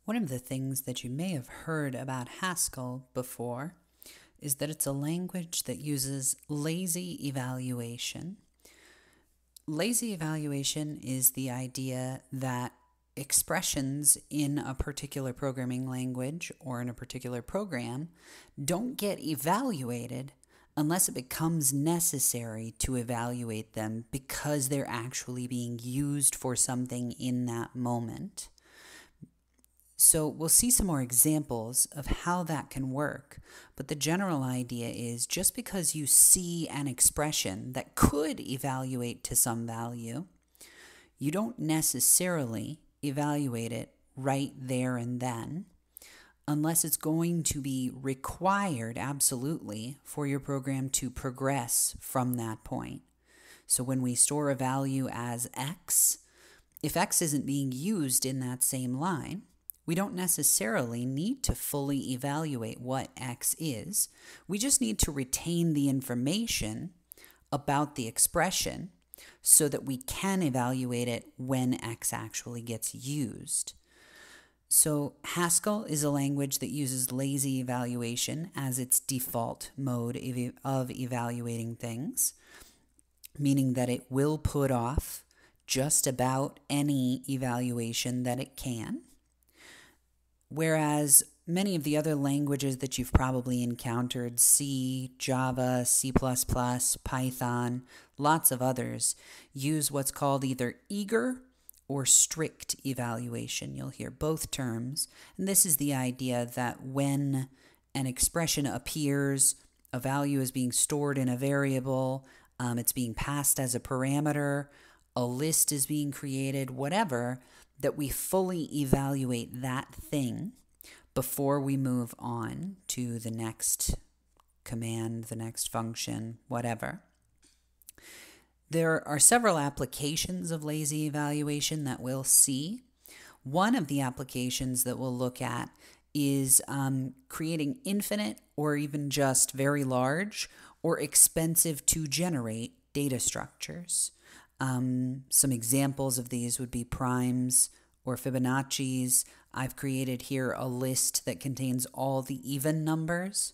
One of the things that you may have heard about Haskell before is that it's a language that uses lazy evaluation. Lazy evaluation is the idea that expressions in a particular programming language or in a particular program don't get evaluated unless it becomes necessary to evaluate them because they're actually being used for something in that moment. So we'll see some more examples of how that can work, but the general idea is just because you see an expression that could evaluate to some value, you don't necessarily evaluate it right there and then, unless it's going to be required absolutely for your program to progress from that point. So when we store a value as x, if x isn't being used in that same line, we don't necessarily need to fully evaluate what x is. We just need to retain the information about the expression so that we can evaluate it when x actually gets used. So Haskell is a language that uses lazy evaluation as its default mode of evaluating things, meaning that it will put off just about any evaluation that it can. Whereas many of the other languages that you've probably encountered, C, Java, C++, Python, lots of others, use what's called either eager or strict evaluation. You'll hear both terms. And this is the idea that when an expression appears, a value is being stored in a variable, it's being passed as a parameter, a list is being created, whatever, that we fully evaluate that thing before we move on to the next command, the next function, whatever. There are several applications of lazy evaluation that we'll see. One of the applications that we'll look at is creating infinite or even just very large or expensive to generate data structures. Some examples of these would be primes or Fibonacci's. I've created here a list that contains all the even numbers.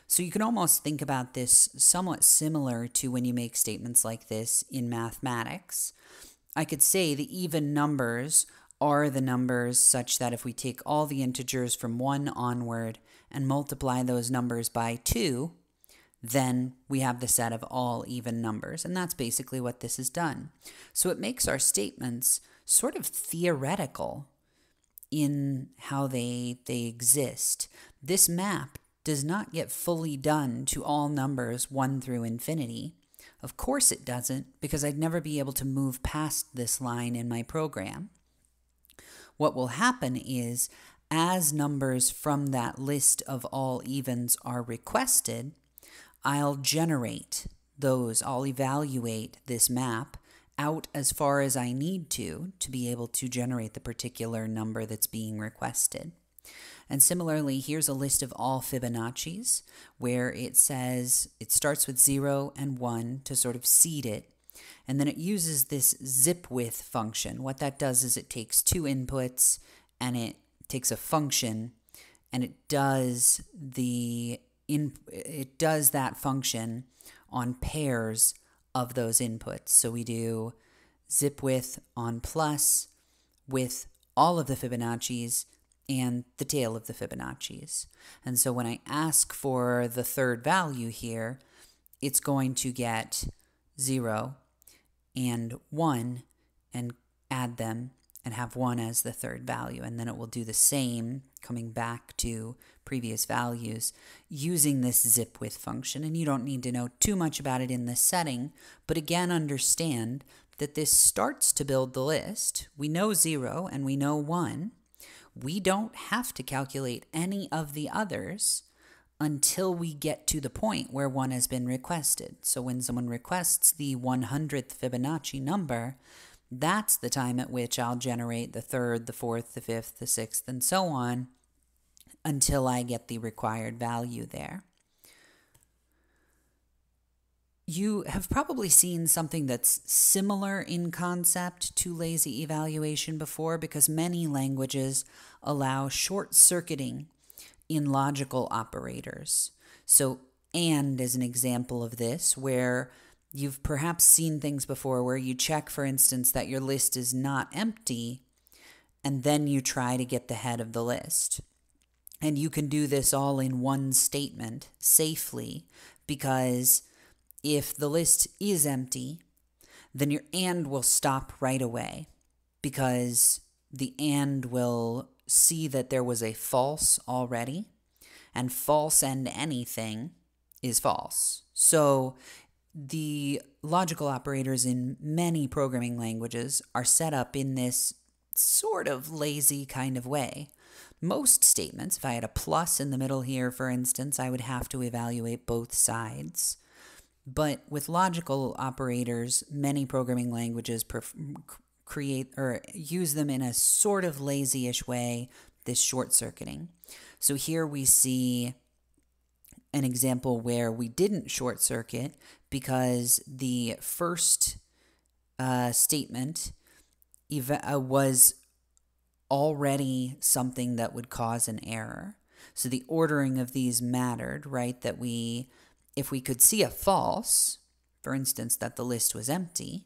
So you can almost think about this somewhat similar to when you make statements like this in mathematics. I could say the even numbers are the numbers such that if we take all the integers from 1 onward and multiply those numbers by 2, then we have the set of all even numbers. And that's basically what this has done. So it makes our statements sort of theoretical in how they exist. This map does not get fully done to all numbers 1 through infinity. Of course it doesn't, because I'd never be able to move past this line in my program. What will happen is, as numbers from that list of all evens are requested, I'll generate those. I'll evaluate this map out as far as I need to be able to generate the particular number that's being requested. And similarly, here's a list of all Fibonacci's where it says it starts with 0 and 1 to sort of seed it. And then it uses this zip width function. What that does is it takes 2 inputs and it takes a function and it does that function on pairs of those inputs. So we do zip width on plus with all of the Fibonacci's and the tail of the Fibonacci's. And so when I ask for the third value here, it's going to get 0 and 1 and add them and have 1 as the third value. And then it will do the same, coming back to previous values, using this zip width function. And you don't need to know too much about it in this setting, but again, understand that this starts to build the list. We know 0 and we know 1. We don't have to calculate any of the others until we get to the point where 1 has been requested. So when someone requests the 100th Fibonacci number, that's the time at which I'll generate the third, the fourth, the fifth, the sixth, and so on until I get the required value there. You have probably seen something that's similar in concept to lazy evaluation before, because many languages allow short circuiting in logical operators. So, and is an example of this, where you've perhaps seen things before where you check, for instance, that your list is not empty, and then you try to get the head of the list. And you can do this all in one statement safely, because if the list is empty, then your and will stop right away, because the and will see that there was a false already, and false and anything is false. So the logical operators in many programming languages are set up in this sort of lazy kind of way. Most statements, if I had a plus in the middle here, for instance, I would have to evaluate both sides. But with logical operators, many programming languages create or use them in a sort of lazy-ish way, this short-circuiting. So here we see an example where we didn't short-circuit because the first statement was already something that would cause an error. So the ordering of these mattered, right? That if we could see a false, for instance, that the list was empty,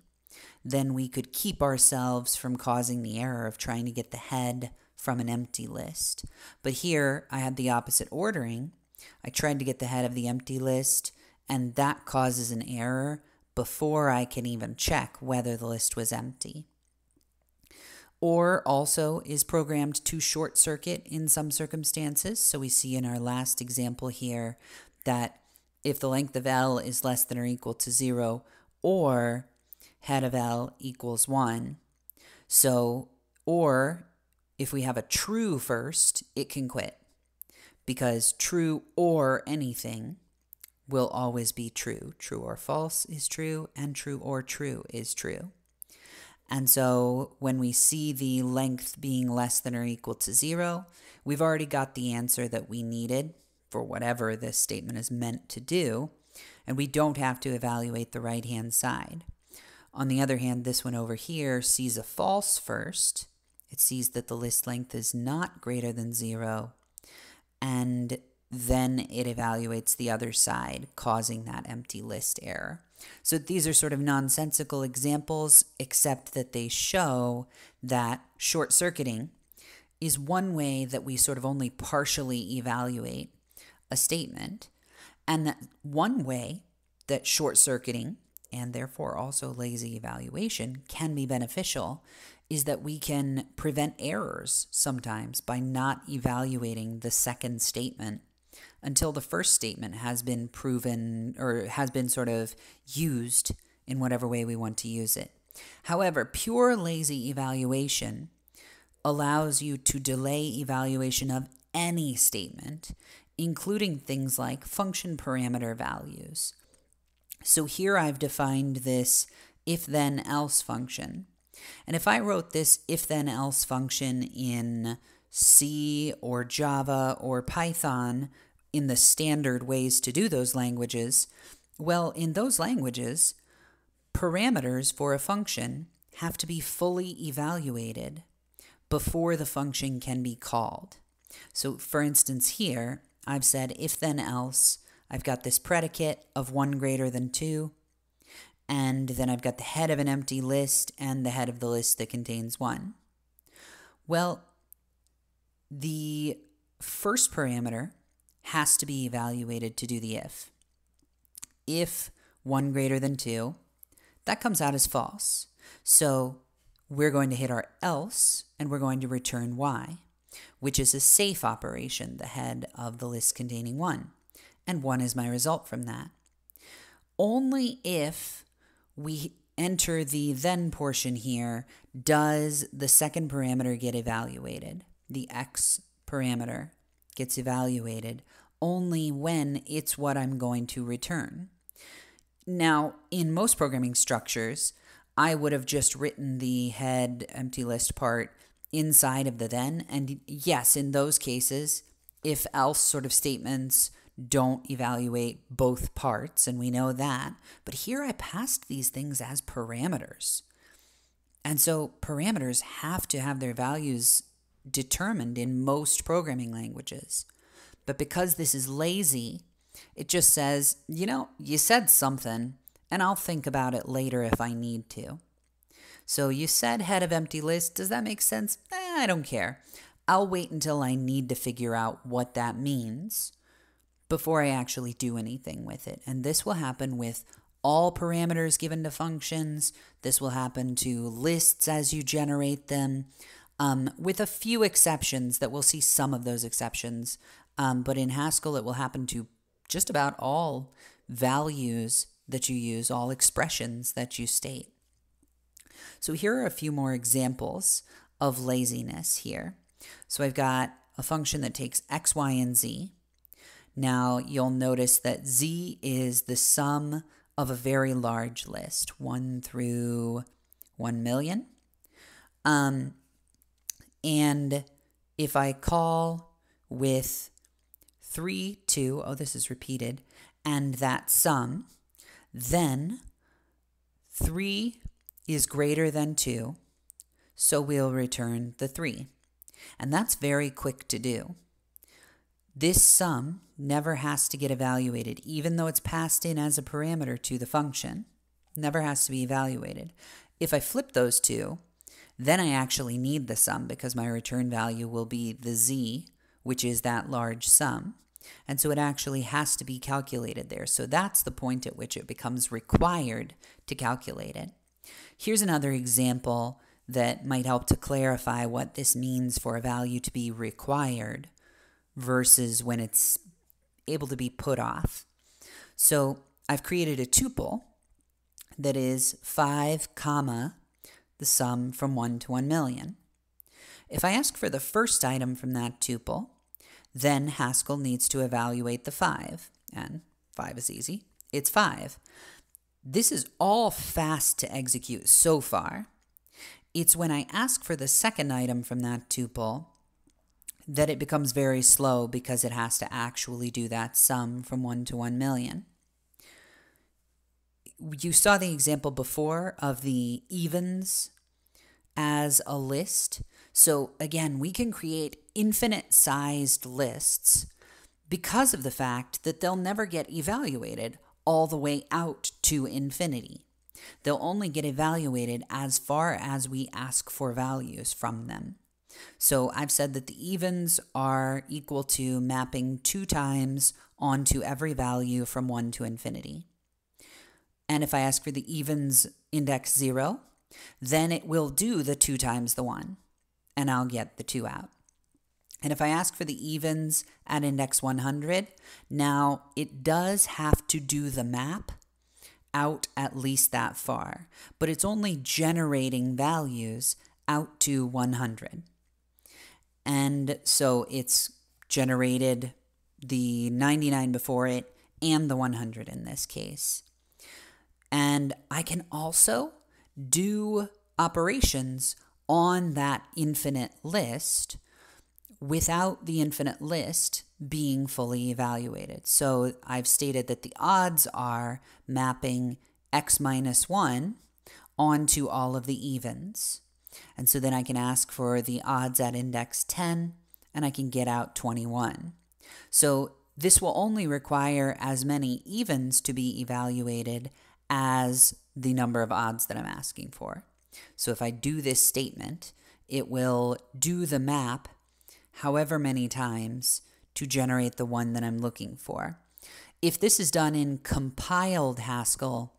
then we could keep ourselves from causing the error of trying to get the head from an empty list. But here I had the opposite ordering. I tried to get the head of the empty list, and that causes an error before I can even check whether the list was empty. Or also is programmed to short circuit in some circumstances. So we see in our last example here that if the length of L is less than or equal to 0, or head of L equals 1. So, or if we have a true first, it can quit, because true or anything will always be true. True or false is true, and true or true is true. And so when we see the length being less than or equal to 0, we've already got the answer that we needed for whatever this statement is meant to do, and we don't have to evaluate the right-hand side. On the other hand, this one over here sees a false first. It sees that the list length is not greater than 0, and then it evaluates the other side, causing that empty list error. So these are sort of nonsensical examples, except that they show that short-circuiting is one way that we sort of only partially evaluate a statement, and that one way that short-circuiting, and therefore also lazy evaluation, can be beneficial is that we can prevent errors sometimes by not evaluating the second statement until the first statement has been proven or has been sort of used in whatever way we want to use it. However, pure lazy evaluation allows you to delay evaluation of any statement, including things like function parameter values. So here I've defined this if-then-else function. And if I wrote this if-then-else function in C or Java or Python in the standard ways to do those languages, well, in those languages, parameters for a function have to be fully evaluated before the function can be called. So for instance here, I've said if-then-else. I've got this predicate of 1 greater than 2, and then I've got the head of an empty list and the head of the list that contains 1. Well, the first parameter has to be evaluated to do the if. If 1 greater than 2, that comes out as false. So we're going to hit our else, and we're going to return y, which is a safe operation, the head of the list containing 1. And 1 is my result from that. Only if we enter the then portion here does the second parameter get evaluated. The x parameter gets evaluated only when it's what I'm going to return. Now, in most programming structures, I would have just written the head empty list part inside of the then. And yes, in those cases, if else sort of statements don't evaluate both parts, and we know that. But here I passed these things as parameters. And so parameters have to have their values determined in most programming languages. But because this is lazy, it just says, you said something, and I'll think about it later if I need to. So you said head of empty list. Does that make sense? I don't care. I'll wait until I need to figure out what that means before I actually do anything with it. And this will happen with all parameters given to functions. This will happen to lists as you generate them, with a few exceptions that we'll see some of those exceptions. But in Haskell, it will happen to just about all values that you use, all expressions that you state. So here are a few more examples of laziness here. So I've got a function that takes x, y, and z. Now you'll notice that z is the sum of a very large list, 1 through 1 million. And if I call with 3, 2, this is repeated, and that sum, then 3 is greater than 2, so we'll return the 3. And that's very quick to do. This sum never has to get evaluated, even though it's passed in as a parameter to the function. Never has to be evaluated. If I flip those two, then I actually need the sum because my return value will be the z, which is that large sum. And so it actually has to be calculated there. So that's the point at which it becomes required to calculate it. Here's another example that might help to clarify what this means for a value to be required versus when it's able to be put off. So I've created a tuple that is 5, comma, the sum from 1 to 1 million. If I ask for the first item from that tuple, then Haskell needs to evaluate the 5. And 5 is easy. It's 5. This is all fast to execute so far. It's when I ask for the second item from that tuple that it becomes very slow because it has to actually do that sum from 1 to 1 million. You saw the example before of the evens as a list. So again, we can create infinite-sized lists because of the fact that they'll never get evaluated all the way out to infinity. They'll only get evaluated as far as we ask for values from them. So I've said that the evens are equal to mapping 2 times onto every value from 1 to infinity. And if I ask for the evens index 0, then it will do the 2 times the 1, and I'll get the 2 out. And if I ask for the evens at index 100, now it does have to do the map out at least that far, but it's only generating values out to 100. And so it's generated the 99 before it and the 100 in this case. And I can also do operations on that infinite list without the infinite list being fully evaluated. So I've stated that the odds are mapping x minus 1 onto all of the evens. And so then I can ask for the odds at index 10, and I can get out 21. So this will only require as many evens to be evaluated as the number of odds that I'm asking for. So if I do this statement, it will do the map however many times to generate the one that I'm looking for. If this is done in compiled Haskell,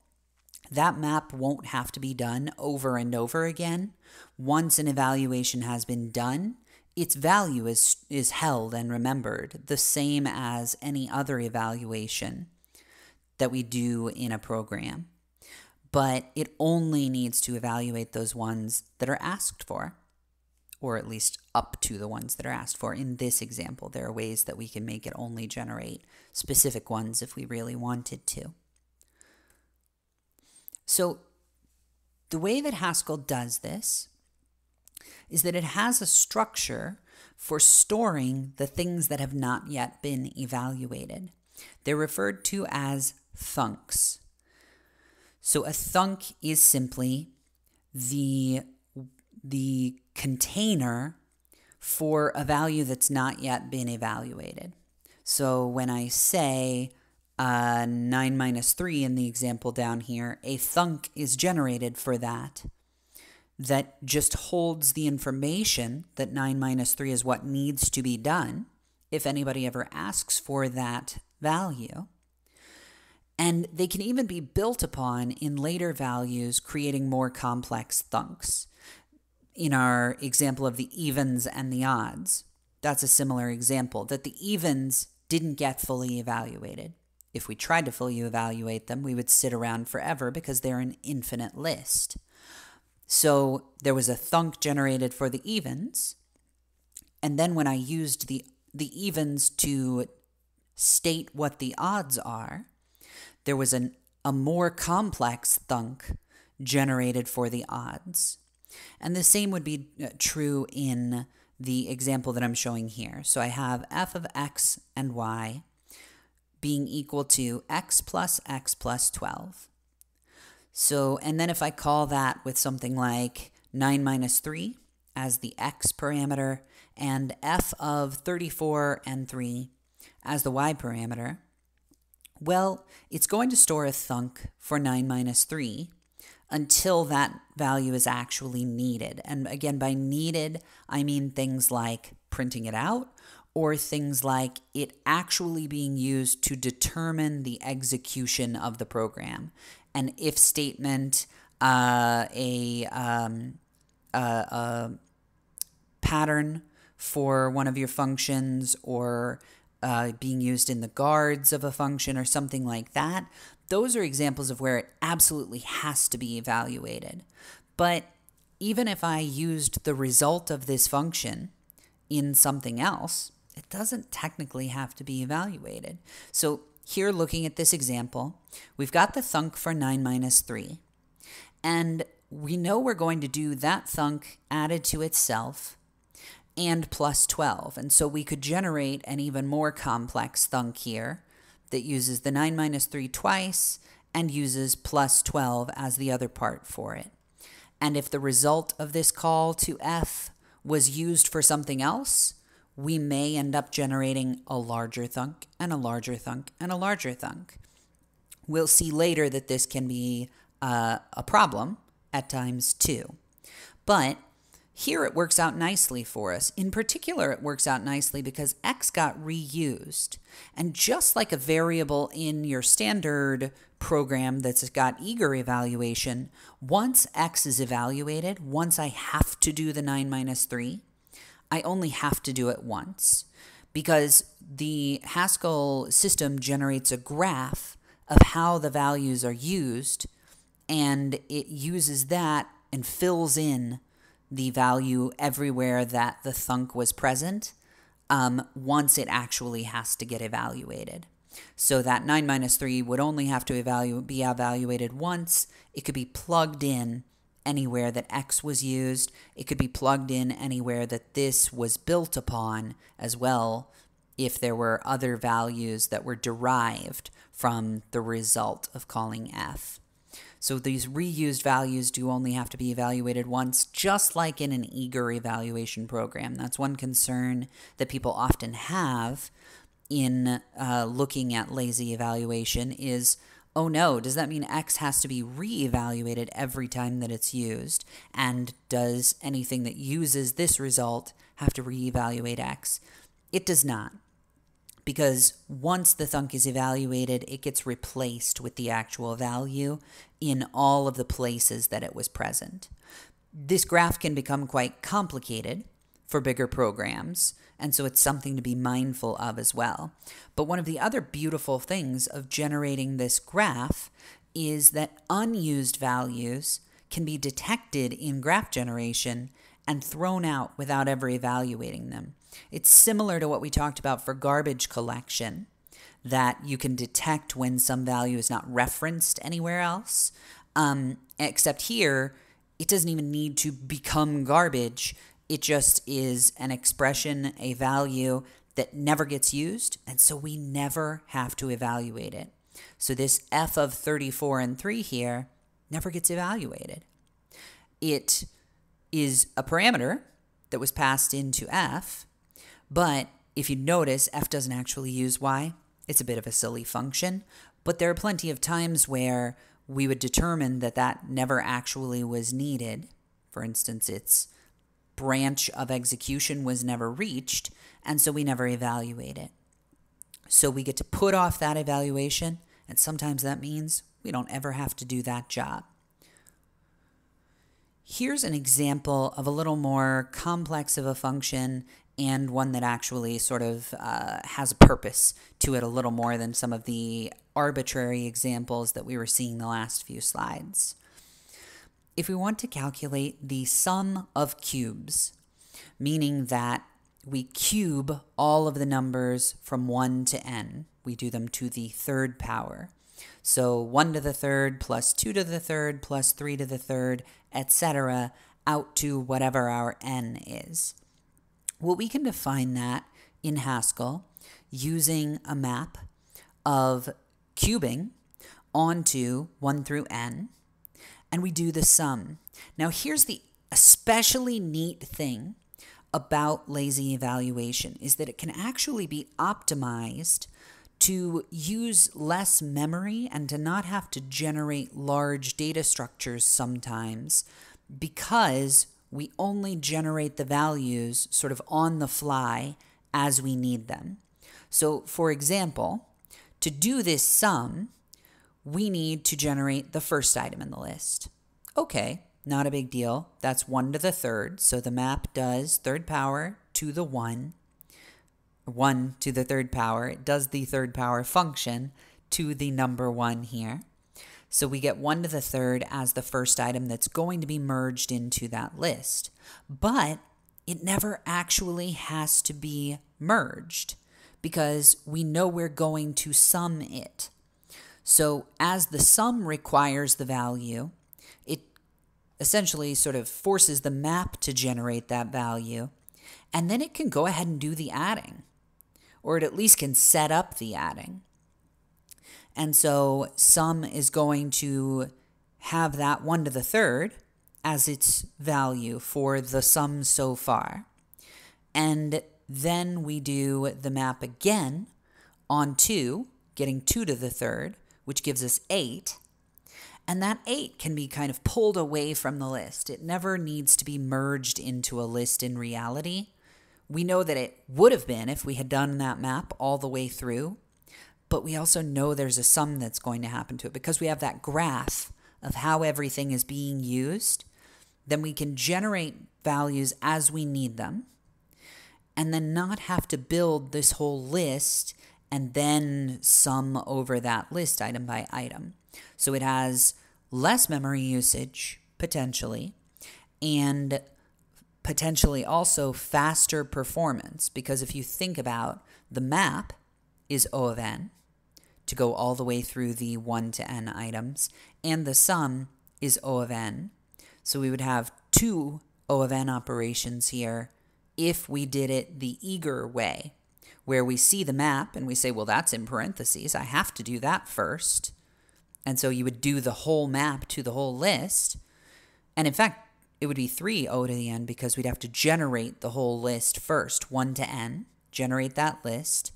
that map won't have to be done over and over again. Once an evaluation has been done, its value is held and remembered, the same as any other evaluation that we do in a program. But it only needs to evaluate those ones that are asked for, or at least up to the ones that are asked for. In this example, there are ways that we can make it only generate specific ones if we really wanted to. So the way that Haskell does this is that it has a structure for storing the things that have not yet been evaluated. They're referred to as thunks. So a thunk is simply the container for a value that's not yet been evaluated. So when I say 9 minus 3 in the example down here, a thunk is generated for that just holds the information that 9 minus 3 is what needs to be done if anybody ever asks for that value. And they can even be built upon in later values, creating more complex thunks. In our example of the evens and the odds, that's a similar example, that the evens didn't get fully evaluated. If we tried to fully evaluate them, we would sit around forever because they're an infinite list. So there was a thunk generated for the evens, and then when I used the evens to state what the odds are, there was a more complex thunk generated for the odds. And the same would be true in the example that I'm showing here. So I have f of x and y being equal to x plus 12. So, and then if I call that with something like 9 minus 3 as the x parameter and f of 34 and 3 as the y parameter, well, it's going to store a thunk for 9 minus 3 until that value is actually needed. And again, by needed, I mean things like printing it out or things like it actually being used to determine the execution of the program. An if statement, a pattern for one of your functions, or being used in the guards of a function or something like that. Those are examples of where it absolutely has to be evaluated. But even if I used the result of this function in something else, it doesn't technically have to be evaluated. So here, looking at this example, we've got the thunk for 9 minus 3. And we know we're going to do that thunk added to itself and plus 12. And so we could generate an even more complex thunk here that uses the 9 minus 3 twice and uses plus 12 as the other part for it. And if the result of this call to f was used for something else, we may end up generating a larger thunk and a larger thunk and a larger thunk. We'll see later that this can be a problem at times too. But here it works out nicely for us. In particular, it works out nicely because x got reused. And just like a variable in your standard program that's got eager evaluation, once x is evaluated, once I have to do the 9 minus 3, I only have to do it once, because the Haskell system generates a graph of how the values are used, and it uses that and fills in the value everywhere that the thunk was present once it actually has to get evaluated. So that 9 minus 3 would only have to be evaluated once. It could be plugged in anywhere that x was used. It could be plugged in anywhere that this was built upon as well, if there were other values that were derived from the result of calling f. So these reused values do only have to be evaluated once, just like in an eager evaluation program. That's one concern that people often have in looking at lazy evaluation is, oh no, does that mean x has to be re-evaluated every time that it's used? And does anything that uses this result have to re-evaluate x? It does not. Because once the thunk is evaluated, it gets replaced with the actual value in all of the places that it was present. This graph can become quite complicated for bigger programs, and so it's something to be mindful of as well. But one of the other beautiful things of generating this graph is that unused values can be detected in graph generation and thrown out without ever evaluating them. It's similar to what we talked about for garbage collection, that you can detect when some value is not referenced anywhere else, except here, it doesn't even need to become garbage. It just is an expression, a value that never gets used, and so we never have to evaluate it. So this f of 34 and 3 here never gets evaluated. It is a parameter that was passed into f, but if you notice, f doesn't actually use y. It's a bit of a silly function, but there are plenty of times where we would determine that that never actually was needed. For instance, its branch of execution was never reached, and so we never evaluate it. So we get to put off that evaluation, and sometimes that means we don't ever have to do that job. Here's an example of a little more complex of a function and one that actually sort of has a purpose to it a little more than some of the arbitrary examples that we were seeing the last few slides. If we want to calculate the sum of cubes, meaning that we cube all of the numbers from 1 to n, we do them to the third power. So 1 to the third plus 2 to the third plus 3 to the third, etc., out to whatever our n is. Well, we can define that in Haskell using a map of cubing onto 1 through n, and we do the sum. Now, here's the especially neat thing about lazy evaluation is that it can actually be optimized to use less memory and to not have to generate large data structures sometimes, because we only generate the values sort of on the fly as we need them. So, for example, to do this sum, we need to generate the first item in the list. Okay, not a big deal. That's 1 to the third, so the map does third power to the 1 to the third power. It does the third power function to the number 1 here. So we get 1 to the third as the first item that's going to be merged into that list. But it never actually has to be merged because we know we're going to sum it. So as the sum requires the value, it essentially sort of forces the map to generate that value, and then it can go ahead and do the adding, or it at least can set up the adding. And so sum is going to have that 1 to the third as its value for the sum so far. And then we do the map again on 2, getting 2 to the third, which gives us 8. And that 8 can be kind of pulled away from the list. It never needs to be merged into a list in reality. We know that it would have been if we had done that map all the way through, but we also know there's a sum that's going to happen to it because we have that graph of how everything is being used. Then we can generate values as we need them and then not have to build this whole list and then sum over that list item by item. So it has less memory usage, potentially, and potentially also faster performance, because if you think about the map is O of n to go all the way through the 1 to n items, and the sum is O of n. So we would have 2 O of n operations here if we did it the eager way, where we see the map and we say, well, that's in parentheses. I have to do that first. And so you would do the whole map to the whole list. And in fact, it would be 3 O to the n because we'd have to generate the whole list first, 1 to n, generate that list,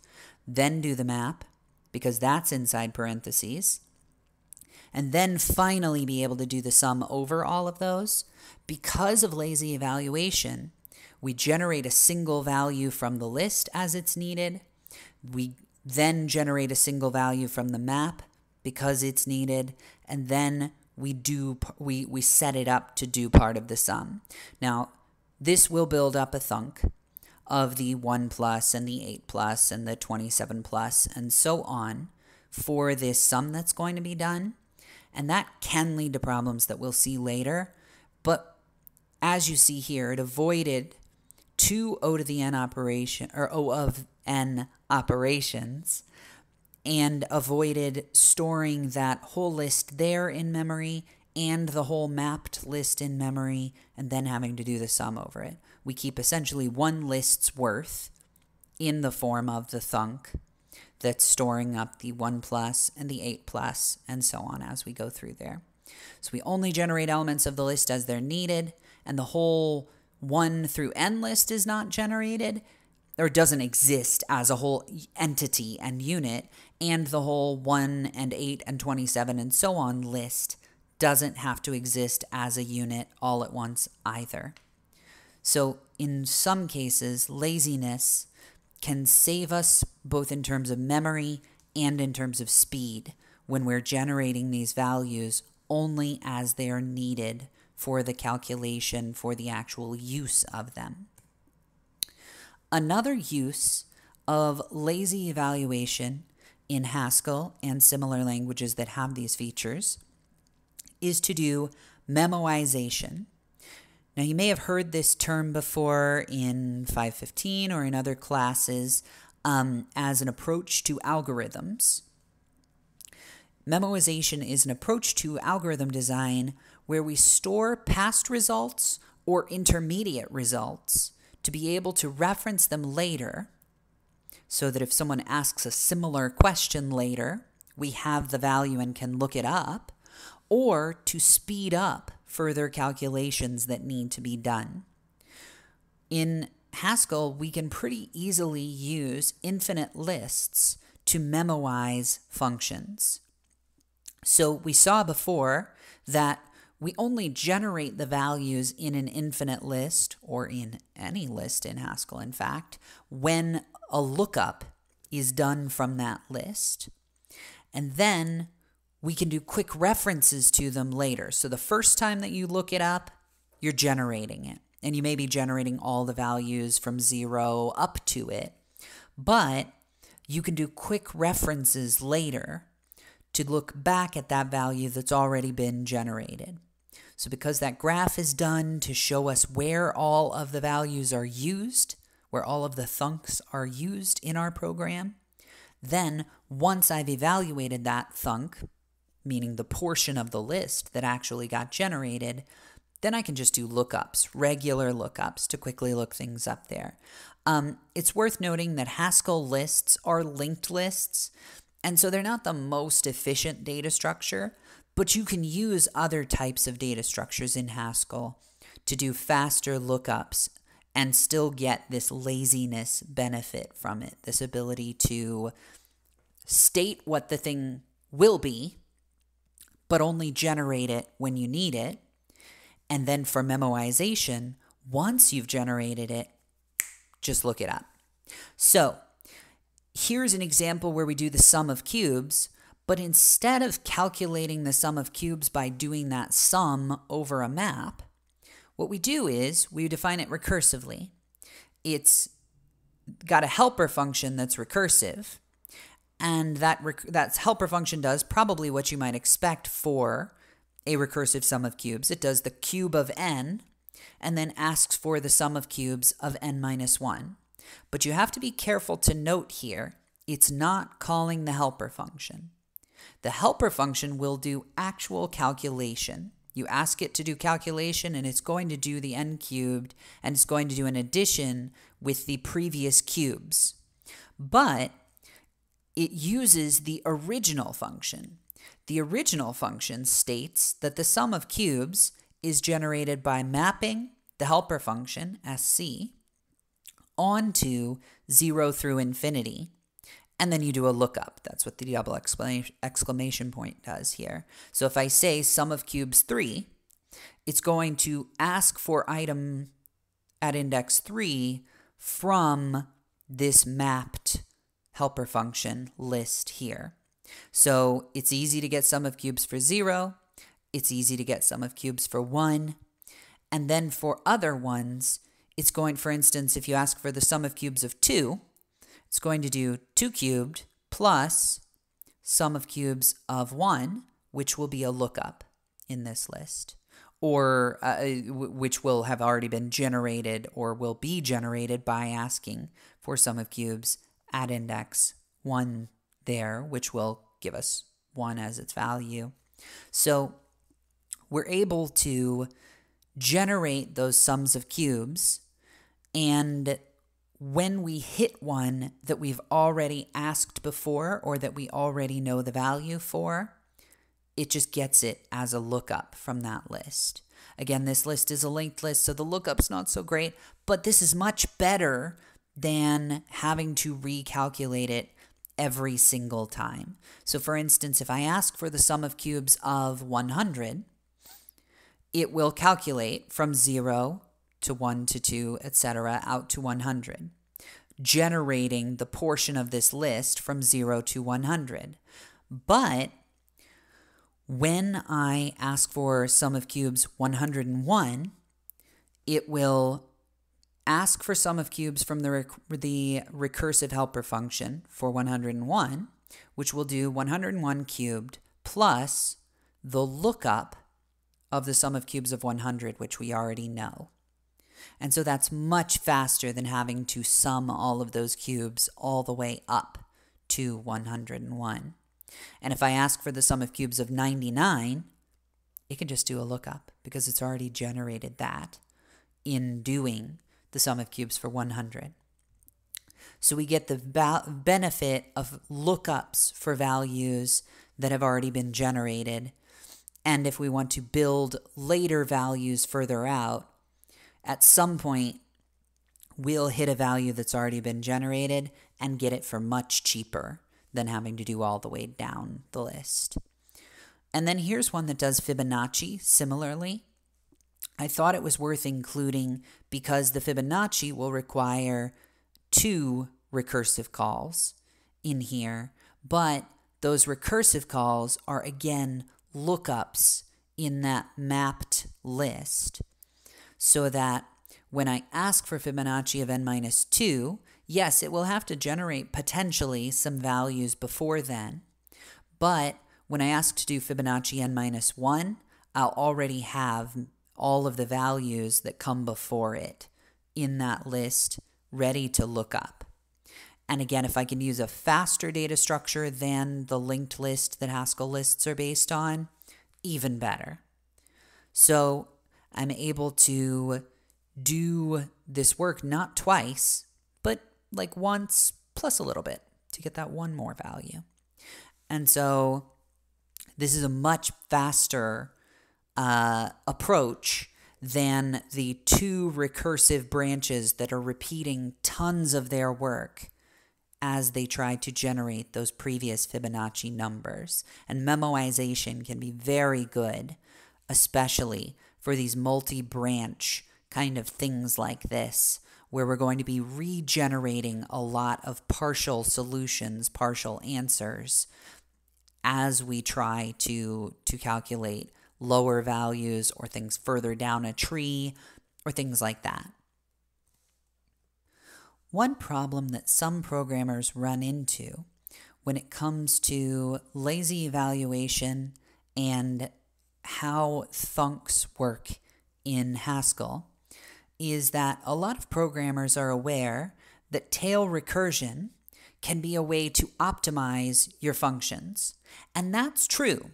then do the map because that's inside parentheses, and then finally be able to do the sum over all of those. Because of lazy evaluation, we generate a single value from the list as it's needed. We then generate a single value from the map because it's needed, and then we set it up to do part of the sum. Now, this will build up a thunk of the 1 plus and the 8 plus and the 27 plus and so on for this sum that's going to be done. And that can lead to problems that we'll see later. But as you see here, it avoided 2 O to the n operation, or O of n operations, and avoided storing that whole list there in memory and the whole mapped list in memory and then having to do the sum over it. We keep essentially one list's worth in the form of the thunk that's storing up the 1 plus and the 8 plus and so on as we go through there. So we only generate elements of the list as they're needed, and the whole 1 through n list is not generated, or doesn't exist as a whole entity and unit, and the whole 1 and 8 and 27 and so on list doesn't have to exist as a unit all at once either. So in some cases, laziness can save us both in terms of memory and in terms of speed when we're generating these values only as they are needed for the calculation, for the actual use of them. Another use of lazy evaluation in Haskell and similar languages that have these features is to do memoization. Now, you may have heard this term before in 515 or in other classes as an approach to algorithms. Memoization is an approach to algorithm design where we store past results or intermediate results to be able to reference them later, so that if someone asks a similar question later, we have the value and can look it up, or to speed up further calculations that need to be done. In Haskell, we can pretty easily use infinite lists to memoize functions. So we saw before that we only generate the values in an infinite list, or in any list in Haskell, in fact, when a lookup is done from that list. And then we can do quick references to them later. So the first time that you look it up, you're generating it. And you may be generating all the values from 0 up to it. But you can do quick references later to look back at that value that's already been generated. So because that graph is done to show us where all of the values are used, where all of the thunks are used in our program, then once I've evaluated that thunk, meaning the portion of the list that actually got generated, then I can just do lookups, regular lookups, to quickly look things up there. It's worth noting that Haskell lists are linked lists, and so they're not the most efficient data structure, but you can use other types of data structures in Haskell to do faster lookups and still get this laziness benefit from it, this ability to state what the thing will be, but only generate it when you need it. And then for memoization, once you've generated it, just look it up. So here's an example where we do the sum of cubes, but instead of calculating the sum of cubes by doing that sum over a map, what we do is we define it recursively. It's got a helper function that's recursive, and that helper function does probably what you might expect for a recursive sum of cubes. It does the cube of n, and then asks for the sum of cubes of n minus 1. But you have to be careful to note here, it's not calling the helper function. The helper function will do actual calculation. You ask it to do calculation, and it's going to do the n cubed, and it's going to do an addition with the previous cubes. But it uses the original function. The original function states that the sum of cubes is generated by mapping the helper function, sc, onto 0 through infinity, and then you do a lookup. That's what the double exclamation point does here. So if I say sum of cubes 3, it's going to ask for item at index 3 from this mapped helper function list here. So it's easy to get sum of cubes for 0. It's easy to get sum of cubes for 1. And then for other ones, it's going, for instance, if you ask for the sum of cubes of 2, it's going to do 2 cubed plus sum of cubes of 1, which will be a lookup in this list, or which will have already been generated or will be generated by asking for sum of cubes at index 1 there, which will give us 1 as its value. So we're able to generate those sums of cubes, and when we hit one that we've already asked before or that we already know the value for, it just gets it as a lookup from that list. Again, this list is a linked list, so the lookup's not so great, but this is much better than having to recalculate it every single time. So for instance, if I ask for the sum of cubes of 100, it will calculate from 0 to 1 to 2, etc., out to 100, generating the portion of this list from 0 to 100. But when I ask for sum of cubes 101, it will ask for sum of cubes from the recursive helper function for 101, which will do 101 cubed plus the lookup of the sum of cubes of 100, which we already know. And so that's much faster than having to sum all of those cubes all the way up to 101. And if I ask for the sum of cubes of 99, it can just do a lookup because it's already generated that in doing the sum of cubes for 100. So we get the benefit of lookups for values that have already been generated. And if we want to build later values further out, at some point, we'll hit a value that's already been generated and get it for much cheaper than having to do all the way down the list. And then here's one that does Fibonacci similarly. I thought it was worth including because the Fibonacci will require 2 recursive calls in here, but those recursive calls are again lookups in that mapped list, so that when I ask for Fibonacci of n-2, yes, it will have to generate potentially some values before then, but when I ask to do Fibonacci n-1, I'll already have all of the values that come before it in that list ready to look up. And again, if I can use a faster data structure than the linked list that Haskell lists are based on, even better. So I'm able to do this work not twice, but like once plus a little bit to get that one more value. And so this is a much faster approach than the 2 recursive branches that are repeating tons of their work as they try to generate those previous Fibonacci numbers. And memoization can be very good, especially for these multi-branch kind of things like this, where we're going to be regenerating a lot of partial solutions, partial answers, as we try to calculate lower values or things further down a tree or things like that. One problem that some programmers run into when it comes to lazy evaluation and how thunks work in Haskell is that a lot of programmers are aware that tail recursion can be a way to optimize your functions. And that's true.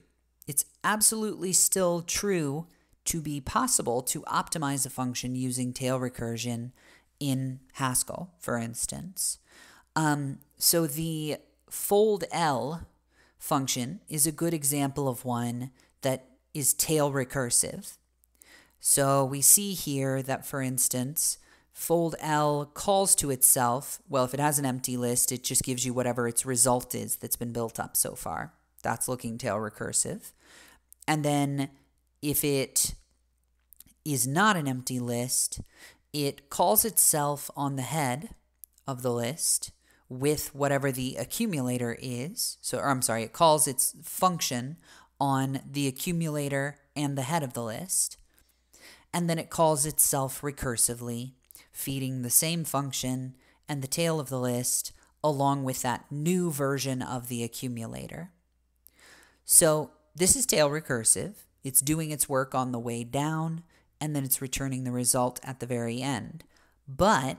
It's absolutely still true to be possible to optimize a function using tail recursion in Haskell, for instance. So the fold L function is a good example of one that is tail recursive. So we see here that, for instance, fold L calls to itself. Well, if it has an empty list, it just gives you whatever its result is that's been built up so far. That's looking tail recursive. And then if it is not an empty list, it calls itself on the head of the list with whatever the accumulator is. It calls its function on the accumulator and the head of the list. And then it calls itself recursively, feeding the same function and the tail of the list along with that new version of the accumulator. So this is tail recursive. It's doing its work on the way down, and then it's returning the result at the very end. But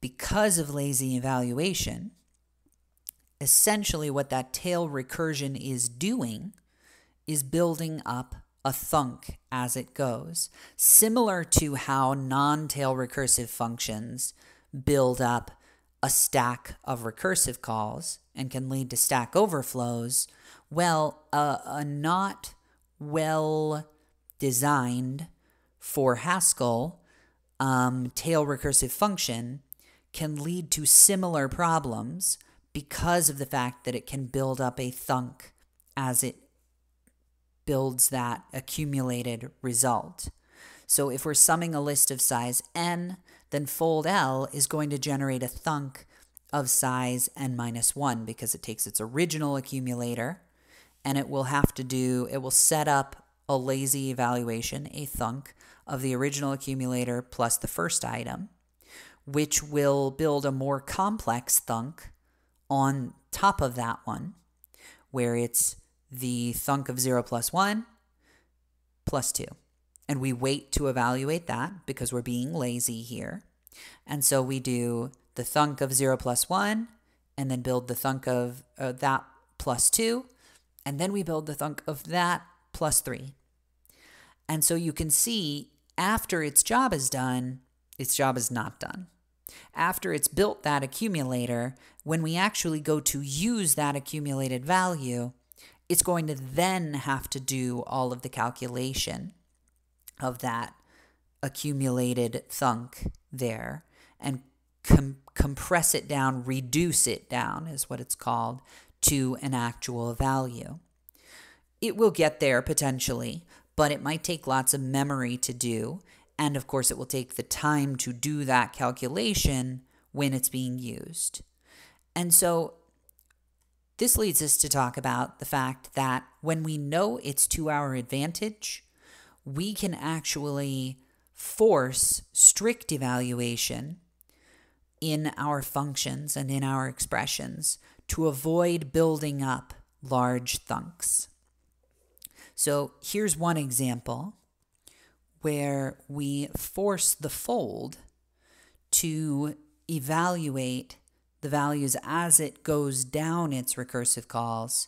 because of lazy evaluation, essentially what that tail recursion is doing is building up a thunk as it goes, similar to how non-tail recursive functions build up a stack of recursive calls and can lead to stack overflows. Well, a not well designed for Haskell tail recursive function can lead to similar problems because of the fact that it can build up a thunk as it builds that accumulated result. So if we're summing a list of size n, then fold L is going to generate a thunk of size n minus 1 because it takes its original accumulator and it will set up a lazy evaluation, a thunk, of the original accumulator plus the first item, which will build a more complex thunk on top of that one, where it's the thunk of 0 plus 1 plus 2. And we wait to evaluate that because we're being lazy here. And so we do the thunk of 0 plus 1, and then build the thunk of that plus 2, and then we build the thunk of that plus 3. And so you can see after its job is done, its job is not done. After it's built that accumulator, when we actually go to use that accumulated value, it's going to then have to do all of the calculation of that accumulated thunk there and compress it down, reduce it down is what it's called, to an actual value. It will get there potentially, but it might take lots of memory to do. And of course, it will take the time to do that calculation when it's being used. And so this leads us to talk about the fact that when we know it's to our advantage, we can actually force strict evaluation in our functions and in our expressions to avoid building up large thunks. So here's one example where we force the fold to evaluate the values as it goes down its recursive calls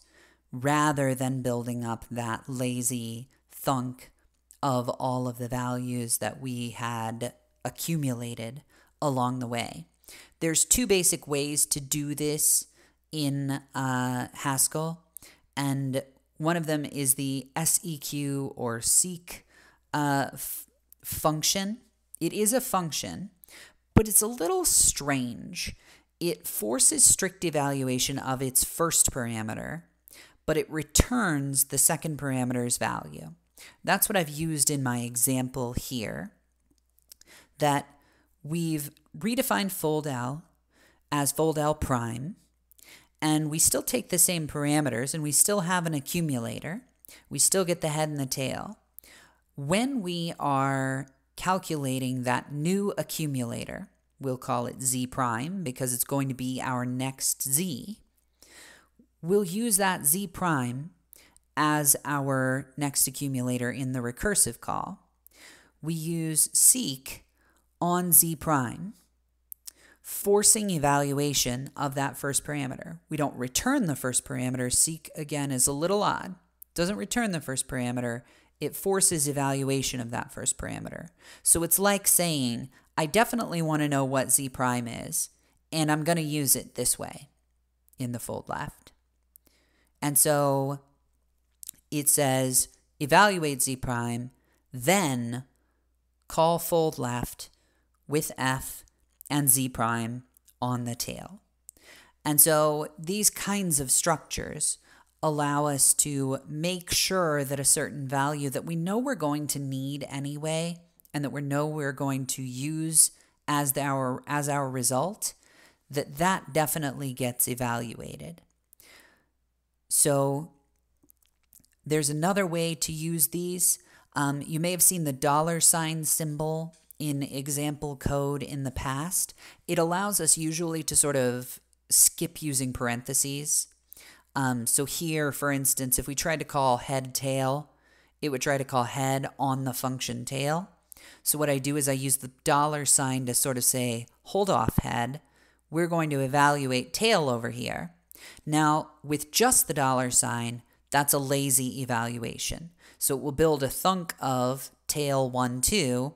rather than building up that lazy thunk of all of the values that we had accumulated along the way. There's two basic ways to do this in Haskell, and one of them is the seq or seek function. It is a function, but it's a little strange. It forces strict evaluation of its first parameter, but it returns the second parameter's value. That's what I've used in my example here, that we've redefined fold L as fold L prime, and we still take the same parameters, and we still have an accumulator. We still get the head and the tail. When we are calculating that new accumulator, we'll call it z prime because it's going to be our next z, we'll use that z prime as our next accumulator in the recursive call. We use seek on z prime, forcing evaluation of that first parameter. We don't return the first parameter. Seek, again, is a little odd. Doesn't return the first parameter. It forces evaluation of that first parameter. So it's like saying, I definitely want to know what z prime is, and I'm going to use it this way in the fold left. And so it says, evaluate z prime, then call fold left with f and z prime on the tail. And so these kinds of structures allow us to make sure that a certain value that we know we're going to need anyway, and that we know we're going to use as our result, that definitely gets evaluated. So there's another way to use these. You may have seen the $sign symbol in example code in the past. It allows us usually to sort of skip using parentheses. So here, for instance, if we tried to call head tail, it would try to call head on the function tail. So what I do is I use the $sign to sort of say, hold off head. We're going to evaluate tail over here. Now, with just the $sign, that's a lazy evaluation. So it will build a thunk of tail 1, 2,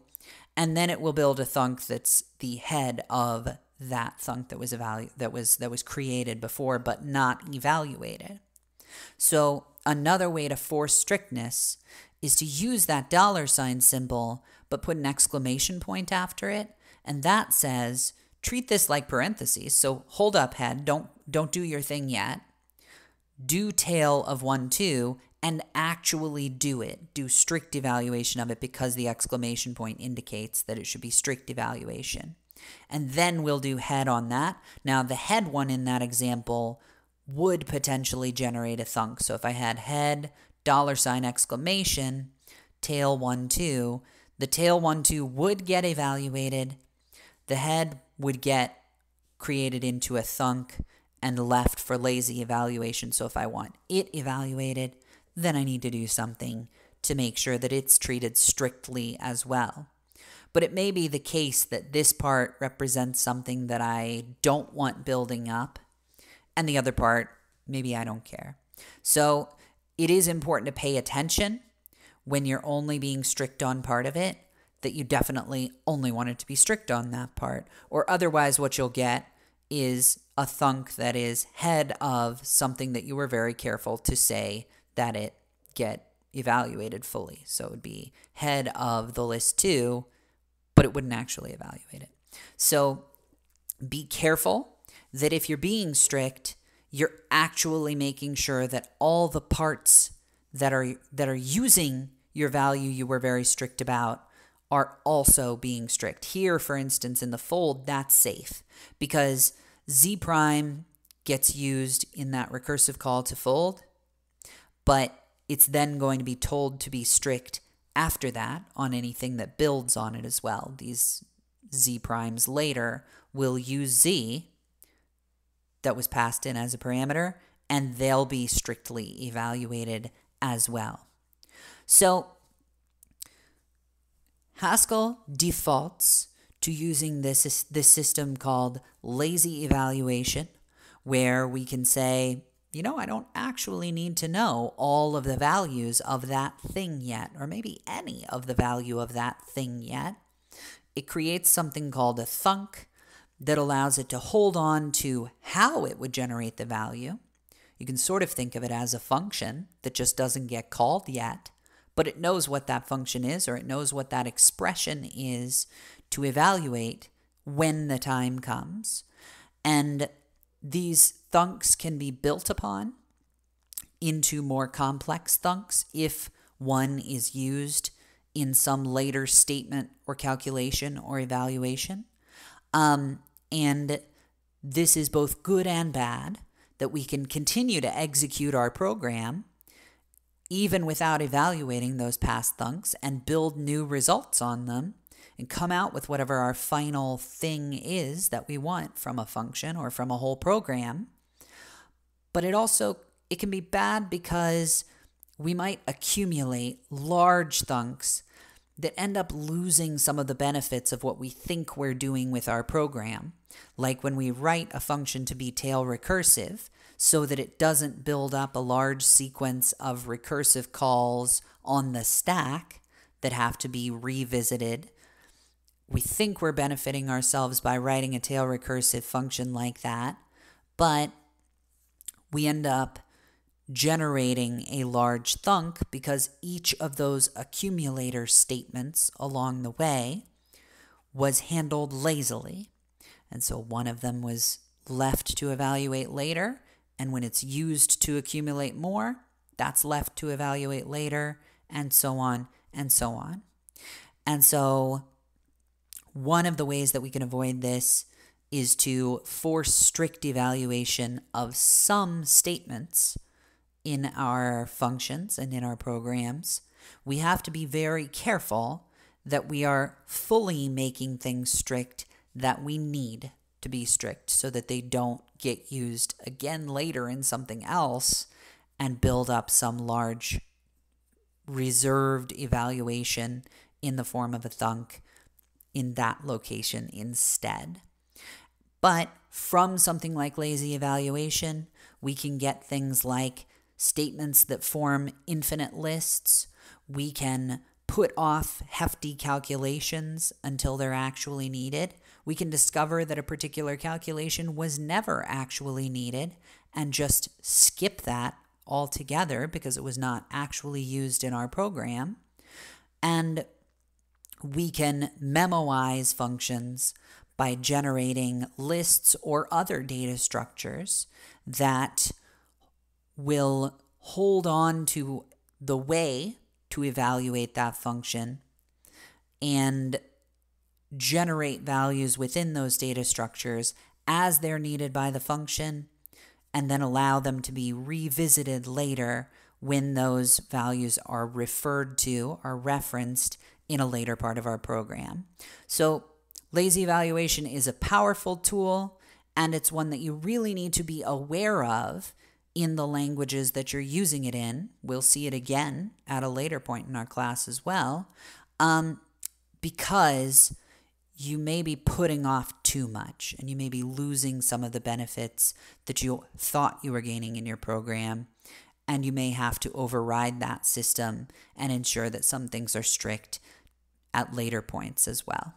and then it will build a thunk that's the head of that thunk that was created before but not evaluated. So another way to force strictness is to use that $ symbol but put an exclamation point after it, and that says treat this like parentheses. So hold up, head, don't do your thing yet. Do tail of 1, 2, and actually do it. Do strict evaluation of it because the exclamation point indicates that it should be strict evaluation. And then we'll do head on that. Now, the head one in that example would potentially generate a thunk. So if I had head, $ exclamation, tail 1, 2, the tail 1, 2 would get evaluated. The head would get created into a thunk and left for lazy evaluation. So if I want it evaluated, then I need to do something to make sure that it's treated strictly as well. But it may be the case that this part represents something that I don't want building up, and the other part, maybe I don't care. So it is important to pay attention when you're only being strict on part of it, that you definitely only want it to be strict on that part. Or otherwise what you'll get is a thunk that is head of something that you were very careful to say that it get evaluated fully. So it would be head of the list 2, but it wouldn't actually evaluate it. So be careful that if you're being strict, you're actually making sure that all the parts that are using your value you were very strict about are also being strict. Here, for instance, in the fold, that's safe because Z prime gets used in that recursive call to fold, but it's then going to be told to be strict after that on anything that builds on it as well. These Z primes later will use Z that was passed in as a parameter, and they'll be strictly evaluated as well. So Haskell defaults to using this system called lazy evaluation, where we can say, I don't actually need to know all of the values of that thing yet, or maybe any of the value of that thing yet. It creates something called a thunk that allows it to hold on to how it would generate the value. You can sort of think of it as a function that just doesn't get called yet, but it knows what that function is, or it knows what that expression is to evaluate when the time comes. And these thunks can be built upon into more complex thunks if one is used in some later statement or calculation or evaluation. And this is both good and bad, that we can continue to execute our program even without evaluating those past thunks and build new results on them and come out with whatever our final thing is that we want from a function or from a whole program. But it can be bad because we might accumulate large thunks that end up losing some of the benefits of what we think we're doing with our program. Like when we write a function to be tail recursive so that it doesn't build up a large sequence of recursive calls on the stack that have to be revisited. We think we're benefiting ourselves by writing a tail recursive function like that, but we end up generating a large thunk because each of those accumulator statements along the way was handled lazily. And so one of them was left to evaluate later, and when it's used to accumulate more, that's left to evaluate later, and so on and so on. And so one of the ways that we can avoid this is to force strict evaluation of some statements in our functions and in our programs. We have to be very careful that we are fully making things strict that we need to be strict so that they don't get used again later in something else and build up some large reserved evaluation in the form of a thunk in that location instead. But from something like lazy evaluation, we can get things like statements that form infinite lists. We can put off hefty calculations until they're actually needed. We can discover that a particular calculation was never actually needed and just skip that altogether because it was not actually used in our program. And we can memoize functions by generating lists or other data structures that will hold on to the way to evaluate that function and generate values within those data structures as they're needed by the function, and then allow them to be revisited later when those values are referred to, are referenced in a later part of our program. So lazy evaluation is a powerful tool, and it's one that you really need to be aware of in the languages that you're using it in. We'll see it again at a later point in our class as well, because you may be putting off too much and you may be losing some of the benefits that you thought you were gaining in your program, and you may have to override that system and ensure that some things are strict at later points as well.